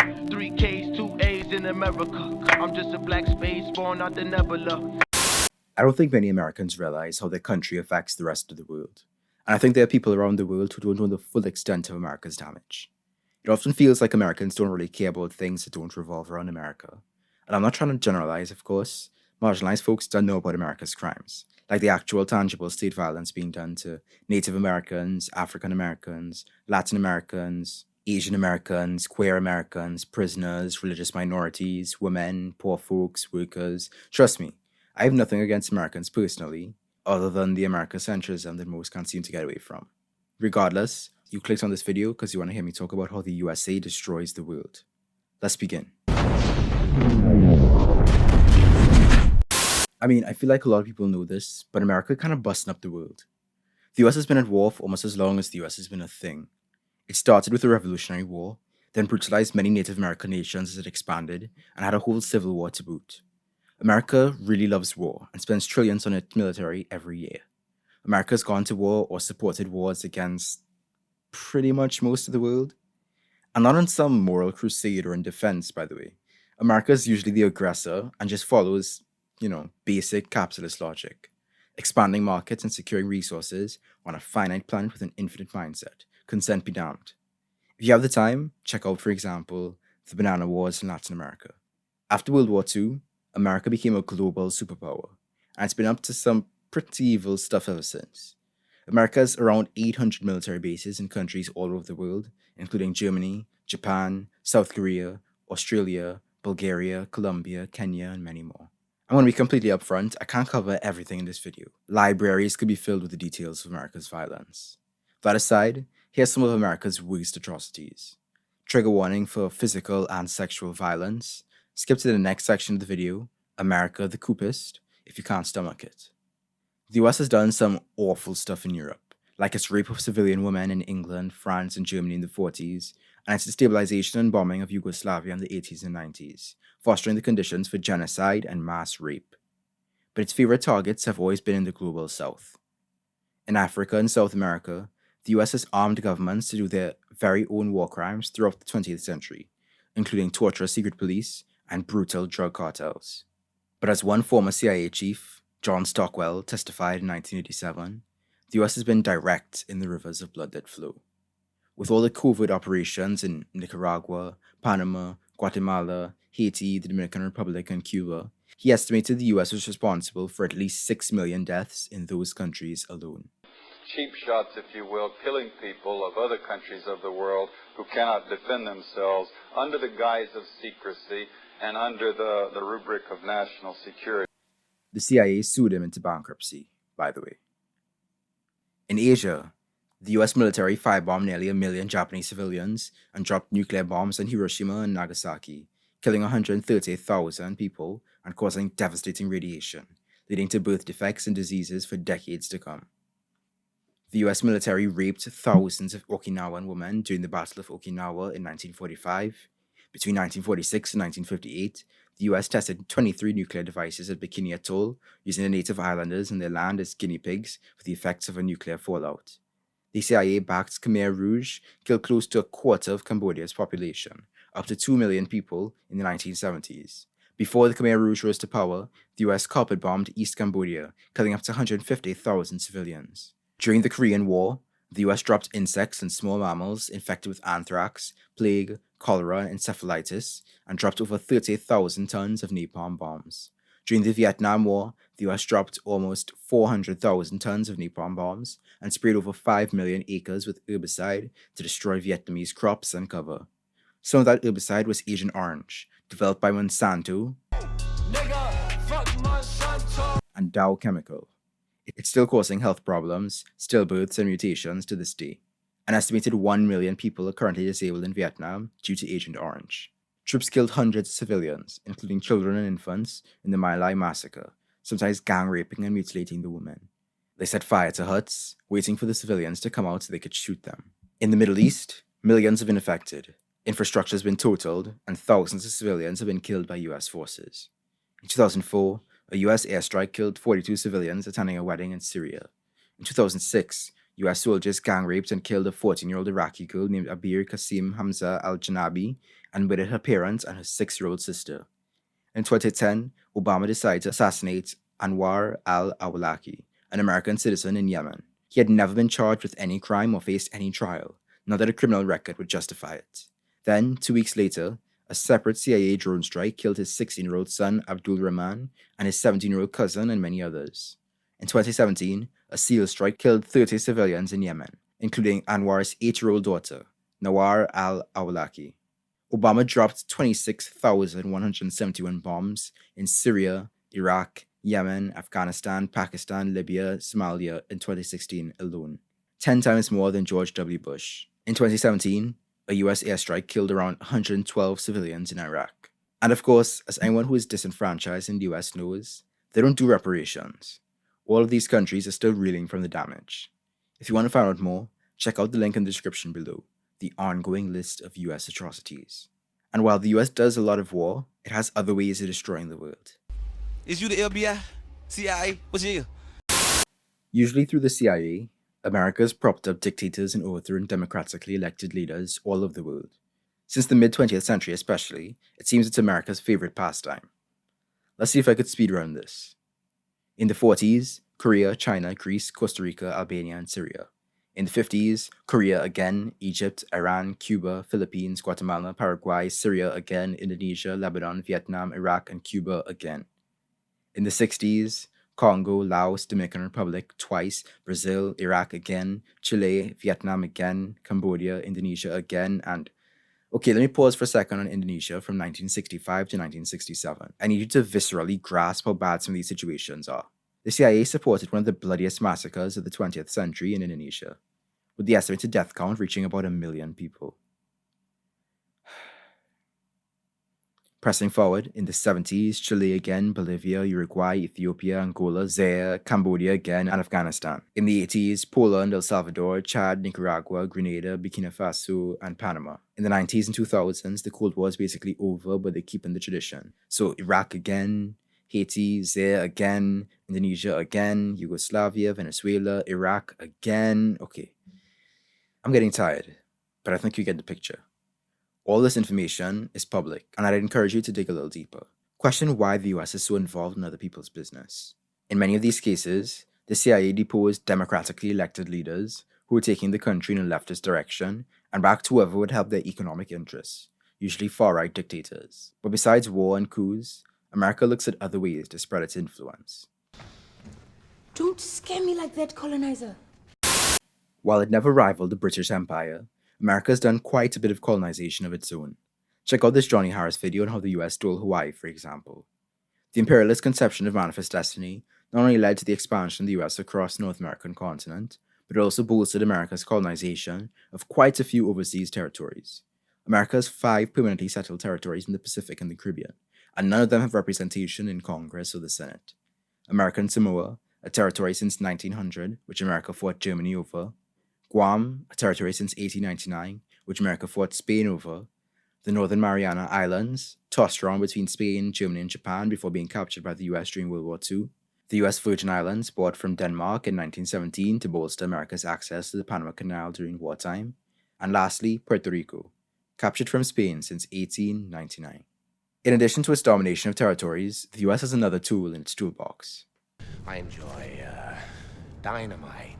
3 Ks, 2 A's in America. I'm just a black space born out the nebula. I don't think many Americans realize how their country affects the rest of the world. And I think there are people around the world who don't know the full extent of America's damage. It often feels like Americans don't really care about things that don't revolve around America. And I'm not trying to generalize, of course. Marginalized folks don't know about America's crimes, like the actual tangible state violence being done to Native Americans, African Americans, Latin Americans, Asian Americans, queer Americans, prisoners, religious minorities, women, poor folks, workers. Trust me, I have nothing against Americans personally, other than the Americocentrism that most can't seem to get away from. Regardless, you clicked on this video because you want to hear me talk about how the USA destroys the world. Let's begin. I mean, I feel like a lot of people know this, but America kind of busting up the world. The US has been at war for almost as long as the US has been a thing. It started with the Revolutionary War, then brutalized many Native American nations as it expanded, and had a whole civil war to boot. America really loves war and spends trillions on its military every year. America's gone to war or supported wars against pretty much most of the world. And not on some moral crusade or in defense, by the way. America's usually the aggressor and just follows, basic capitalist logic. Expanding markets and securing resources on a finite planet with an infinite mindset. Consent be damned. If you have the time, check out, for example, the Banana Wars in Latin America. After World War II, America became a global superpower, and it's been up to some pretty evil stuff ever since. America has around 800 military bases in countries all over the world, including Germany, Japan, South Korea, Australia, Bulgaria, Colombia, Kenya, and many more. I'm going to be completely upfront, I can't cover everything in this video. Libraries could be filled with the details of America's violence. That aside, here's some of America's worst atrocities. Trigger warning for physical and sexual violence. Skip to the next section of the video, America the Coupist, if you can't stomach it. The US has done some awful stuff in Europe, like its rape of civilian women in England, France, and Germany in the 40s, and its destabilization and bombing of Yugoslavia in the 80s and 90s, fostering the conditions for genocide and mass rape. But its favorite targets have always been in the global south. In Africa and South America, the US has armed governments to do their very own war crimes throughout the 20th century, including torturous secret police and brutal drug cartels. But as one former CIA chief, John Stockwell, testified in 1987, the US has been direct in the rivers of blood that flow. With all the covert operations in Nicaragua, Panama, Guatemala, Haiti, the Dominican Republic, and Cuba, he estimated the US was responsible for at least 6 million deaths in those countries alone. Cheap shots, if you will, killing people of other countries of the world who cannot defend themselves under the guise of secrecy and under the rubric of national security. The CIA sued him into bankruptcy, by the way. In Asia, the US military firebombed nearly 1 million Japanese civilians and dropped nuclear bombs on Hiroshima and Nagasaki, killing 130,000 people and causing devastating radiation, leading to birth defects and diseases for decades to come. The US military raped thousands of Okinawan women during the Battle of Okinawa in 1945. Between 1946 and 1958, the US tested 23 nuclear devices at Bikini Atoll, using the native islanders and their land as guinea pigs for the effects of a nuclear fallout. The CIA-backed Khmer Rouge killed close to a quarter of Cambodia's population, up to 2 million people in the 1970s. Before the Khmer Rouge rose to power, the US carpet-bombed East Cambodia, killing up to 150,000 civilians. During the Korean War, the US dropped insects and small mammals infected with anthrax, plague, cholera, and encephalitis, and dropped over 30,000 tons of napalm bombs. During the Vietnam War, the US dropped almost 400,000 tons of napalm bombs and sprayed over 5 million acres with herbicide to destroy Vietnamese crops and cover. Some of that herbicide was Agent Orange, developed by Monsanto and Dow Chemical. It's still causing health problems, stillbirths, and mutations to this day. An estimated 1 million people are currently disabled in Vietnam due to Agent Orange. Troops killed hundreds of civilians, including children and infants, in the My Lai massacre, sometimes gang raping and mutilating the women. They set fire to huts, waiting for the civilians to come out so they could shoot them. In the Middle East, millions have been affected, infrastructure has been totaled, and thousands of civilians have been killed by US forces. In 2004, a US airstrike killed 42 civilians attending a wedding in Syria. In 2006, US soldiers gang raped and killed a 14-year-old Iraqi girl named Abir Qasim Hamza al-Janabi and murdered her parents and her 6-year-old sister. In 2010, Obama decided to assassinate Anwar al-Awlaki, an American citizen in Yemen. He had never been charged with any crime or faced any trial, not that a criminal record would justify it. Then, 2 weeks later, a separate CIA drone strike killed his 16-year-old son Abdul Rahman and his 17-year-old cousin and many others. In 2017, a SEAL strike killed 30 civilians in Yemen, including Anwar's 8-year-old daughter, Nawar al-Awlaki. Obama dropped 26,171 bombs in Syria, Iraq, Yemen, Afghanistan, Pakistan, Libya, Somalia in 2016 alone, 10 times more than George W. Bush. In 2017, a US airstrike killed around 112 civilians in Iraq. And of course, as anyone who is disenfranchised in the US knows, they don't do reparations. All of these countries are still reeling from the damage. If you want to find out more, check out the link in the description below, the ongoing list of US atrocities. And while the US does a lot of war, it has other ways of destroying the world. Is you the FBI? CIA? What's here? Usually through the CIA, America has propped up dictators and overthrown democratically elected leaders all over the world. Since the mid-20th century especially, it seems it's America's favorite pastime. Let's see if I could speedrun this. In the 40s, Korea, China, Greece, Costa Rica, Albania, and Syria. In the 50s, Korea again, Egypt, Iran, Cuba, Philippines, Guatemala, Paraguay, Syria again, Indonesia, Lebanon, Vietnam, Iraq, and Cuba again. In the 60s, Congo, Laos, Dominican Republic twice, Brazil, Iraq again, Chile, Vietnam again, Cambodia, Indonesia again, and... Okay, let me pause for a second on Indonesia from 1965 to 1967. I need you to viscerally grasp how bad some of these situations are. The CIA supported one of the bloodiest massacres of the 20th century in Indonesia, with the estimated death count reaching about 1 million people. Pressing forward, in the 70s, Chile again, Bolivia, Uruguay, Ethiopia, Angola, Zaire, Cambodia again, and Afghanistan. In the 80s, Poland, El Salvador, Chad, Nicaragua, Grenada, Burkina Faso, and Panama. In the 90s and 2000s, the Cold War is basically over, but they keep in the tradition. So Iraq again, Haiti, Zaire again, Indonesia again, Yugoslavia, Venezuela, Iraq again. Okay, I'm getting tired, but I think you get the picture. All this information is public, and I'd encourage you to dig a little deeper. Question why the US is so involved in other people's business. In many of these cases, the CIA deposed democratically elected leaders who were taking the country in a leftist direction and backed whoever would help their economic interests, usually far-right dictators. But besides war and coups, America looks at other ways to spread its influence. Don't scare me like that, Colonizer. While it never rivaled the British Empire, America has done quite a bit of colonization of its own. Check out this Johnny Harris video on how the US stole Hawaii, for example. The imperialist conception of Manifest Destiny not only led to the expansion of the US across the North American continent, but it also bolstered America's colonization of quite a few overseas territories. America has 5 permanently settled territories in the Pacific and the Caribbean, and none of them have representation in Congress or the Senate. American Samoa, a territory since 1900, which America fought Germany over. Guam, a territory since 1899, which America fought Spain over. The Northern Mariana Islands, tossed around between Spain, Germany, and Japan before being captured by the US during World War II. The US Virgin Islands, bought from Denmark in 1917 to bolster America's access to the Panama Canal during wartime. And lastly, Puerto Rico, captured from Spain since 1899. In addition to its domination of territories, the US has another tool in its toolbox. I enjoy dynamite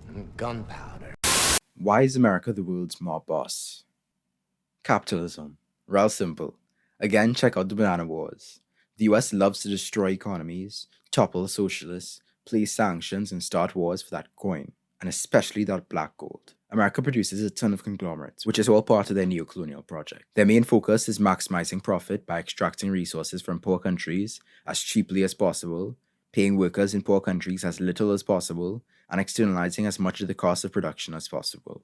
and gunpowder. Why is America the world's mob boss? Capitalism. Real simple. Again, check out the Banana Wars. The US loves to destroy economies, topple socialists, place sanctions, and start wars for that coin, and especially that black gold. America produces a ton of conglomerates, which is all part of their neo-colonial project. Their main focus is maximizing profit by extracting resources from poor countries as cheaply as possible, paying workers in poor countries as little as possible, and externalizing as much of the cost of production as possible.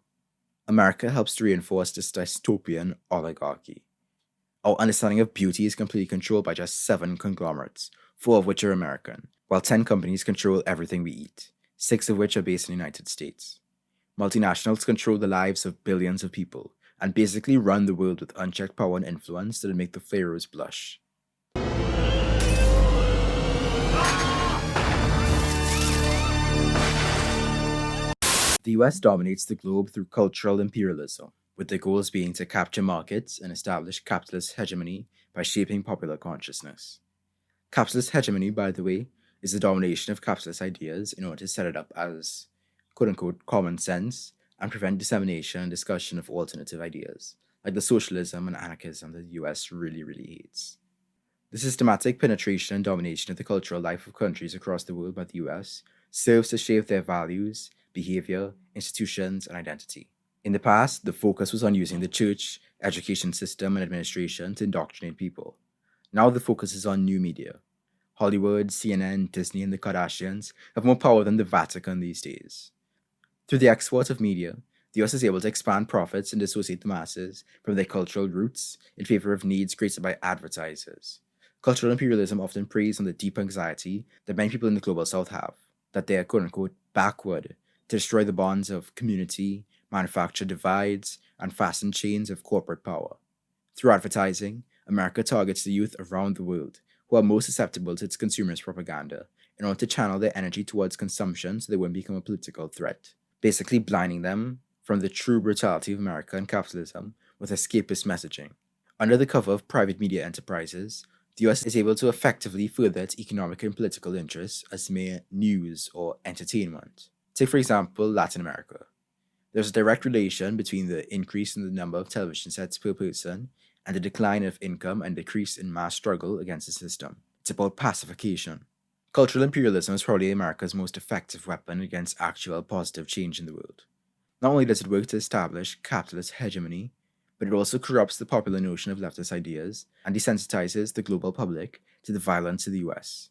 America helps to reinforce this dystopian oligarchy. Our understanding of beauty is completely controlled by just 7 conglomerates, 4 of which are American, while 10 companies control everything we eat, 6 of which are based in the United States. Multinationals control the lives of billions of people, and basically run the world with unchecked power and influence that will make the pharaohs blush. The US dominates the globe through cultural imperialism. with the goals being to capture markets and establish capitalist hegemony by shaping popular consciousness. Capitalist hegemony, by the way, is the domination of capitalist ideas in order to set it up as quote-unquote common sense and prevent dissemination and discussion of alternative ideas, like the socialism and anarchism that the US really hates. The systematic penetration and domination of the cultural life of countries across the world by the US serves to shape their values, behavior, institutions, and identity. In the past, the focus was on using the church, education system, and administration to indoctrinate people. Now the focus is on new media. Hollywood, CNN, Disney, and the Kardashians have more power than the Vatican these days. Through the export of media, the US is able to expand profits and dissociate the masses from their cultural roots in favor of needs created by advertisers. Cultural imperialism often preys on the deep anxiety that many people in the global south have, that they are quote-unquote backward, to destroy the bonds of community, manufacture divides, and fasten chains of corporate power. Through advertising, America targets the youth around the world, who are most susceptible to its consumerist propaganda, in order to channel their energy towards consumption so they won't become a political threat, basically blinding them from the true brutality of America and capitalism with escapist messaging. Under the cover of private media enterprises, the US is able to effectively further its economic and political interests as mere news or entertainment. Take, for example, Latin America. There's a direct relation between the increase in the number of television sets per person and the decline of income and decrease in mass struggle against the system. It's about pacification. Cultural imperialism is probably America's most effective weapon against actual positive change in the world. Not only does it work to establish capitalist hegemony, but it also corrupts the popular notion of leftist ideas and desensitizes the global public to the violence of the US.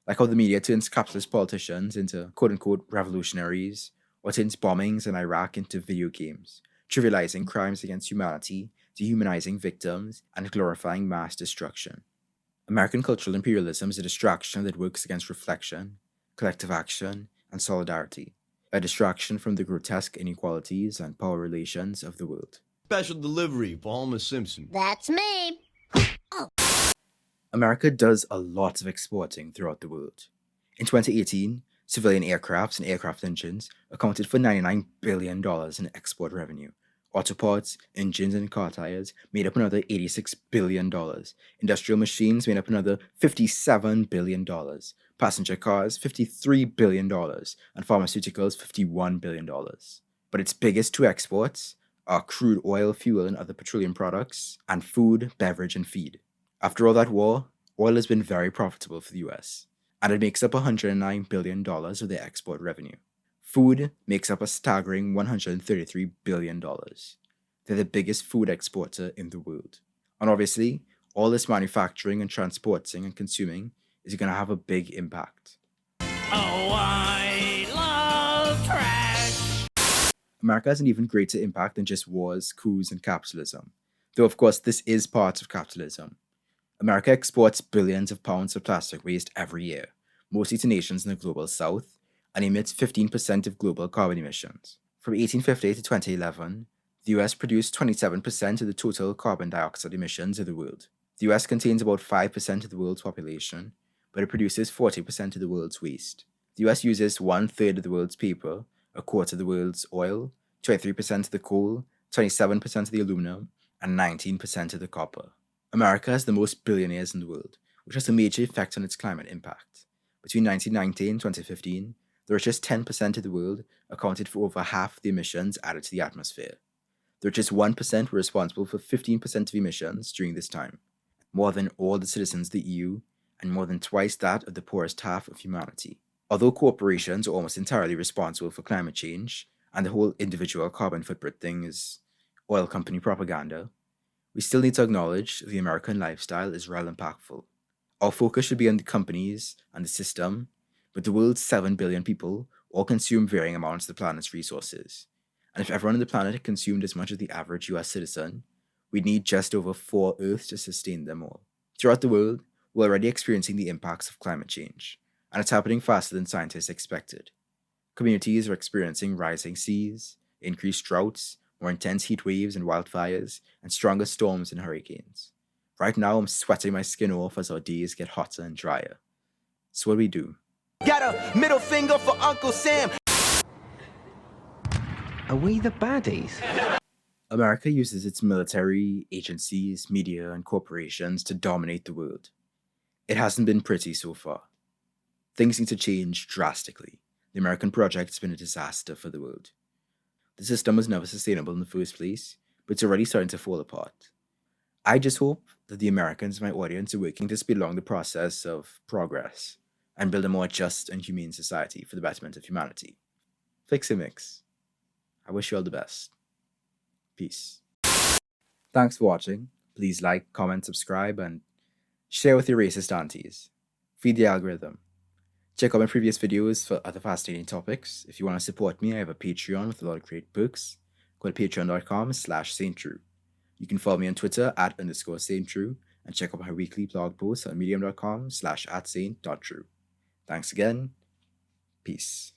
Like how the media turns capitalist politicians into quote-unquote revolutionaries, or turns bombings in Iraq into video games, trivializing crimes against humanity, dehumanizing victims, and glorifying mass destruction. American cultural imperialism is a distraction that works against reflection, collective action, and solidarity, a distraction from the grotesque inequalities and power relations of the world. Special delivery for Homer Simpson. That's me. America does a lot of exporting throughout the world. In 2018, civilian aircrafts and aircraft engines accounted for $99 billion in export revenue. Auto parts, engines, and car tires made up another $86 billion. Industrial machines made up another $57 billion. Passenger cars, $53 billion. And pharmaceuticals, $51 billion. But its biggest two exports are crude oil, fuel, and other petroleum products, and food, beverage, and feed. After all that war, oil has been very profitable for the US, and it makes up $109 billion of their export revenue. Food makes up a staggering $133 billion. They're the biggest food exporter in the world. And obviously, all this manufacturing and transporting and consuming is going to have a big impact. Oh, I love trash. America has an even greater impact than just wars, coups, and capitalism. Though, of course, this is part of capitalism. America exports billions of pounds of plastic waste every year, mostly to nations in the global south, and emits 15% of global carbon emissions. From 1850 to 2011, the US produced 27% of the total carbon dioxide emissions of the world. The US contains about 5% of the world's population, but it produces 40% of the world's waste. The US uses 1/3 of the world's paper, 1/4 of the world's oil, 23% of the coal, 27% of the aluminum, and 19% of the copper. America has the most billionaires in the world, which has a major effect on its climate impact. Between 1990 and 2015, the richest 10% of the world accounted for over half the emissions added to the atmosphere. The richest 1% were responsible for 15% of emissions during this time, more than all the citizens of the EU, and more than twice that of the poorest half of humanity. Although corporations are almost entirely responsible for climate change, and the whole individual carbon footprint thing is oil company propaganda, we still need to acknowledge the American lifestyle is real impactful. Our focus should be on the companies and the system, but the world's 7 billion people all consume varying amounts of the planet's resources. And if everyone on the planet had consumed as much as the average US citizen, we'd need just over 4 Earths to sustain them all. Throughout the world, we're already experiencing the impacts of climate change, and it's happening faster than scientists expected. Communities are experiencing rising seas, increased droughts, more intense heat waves and wildfires, and stronger storms and hurricanes. Right now, I'm sweating my skin off as our days get hotter and drier. So what do we do? Got a middle finger for Uncle Sam. Are we the baddies? America uses its military, agencies, media, and corporations to dominate the world. It hasn't been pretty so far. Things need to change drastically. The American project has been a disaster for the world. The system was never sustainable in the first place, but it's already starting to fall apart. I just hope that the Americans in my audience are working to speed along the process of progress and build a more just and humane society for the betterment of humanity. Fix a mix. I wish you all the best. Peace. Thanks for watching. Please like, comment, subscribe, and share with your racist aunties. Feed the algorithm. Check out my previous videos for other fascinating topics. If you want to support me, I have a Patreon with a lot of great perks. Go to patreon.com/SaintTrue. You can follow me on Twitter @_SaintTrue and check out my weekly blog posts on medium.com/@saint.true. Thanks again. Peace.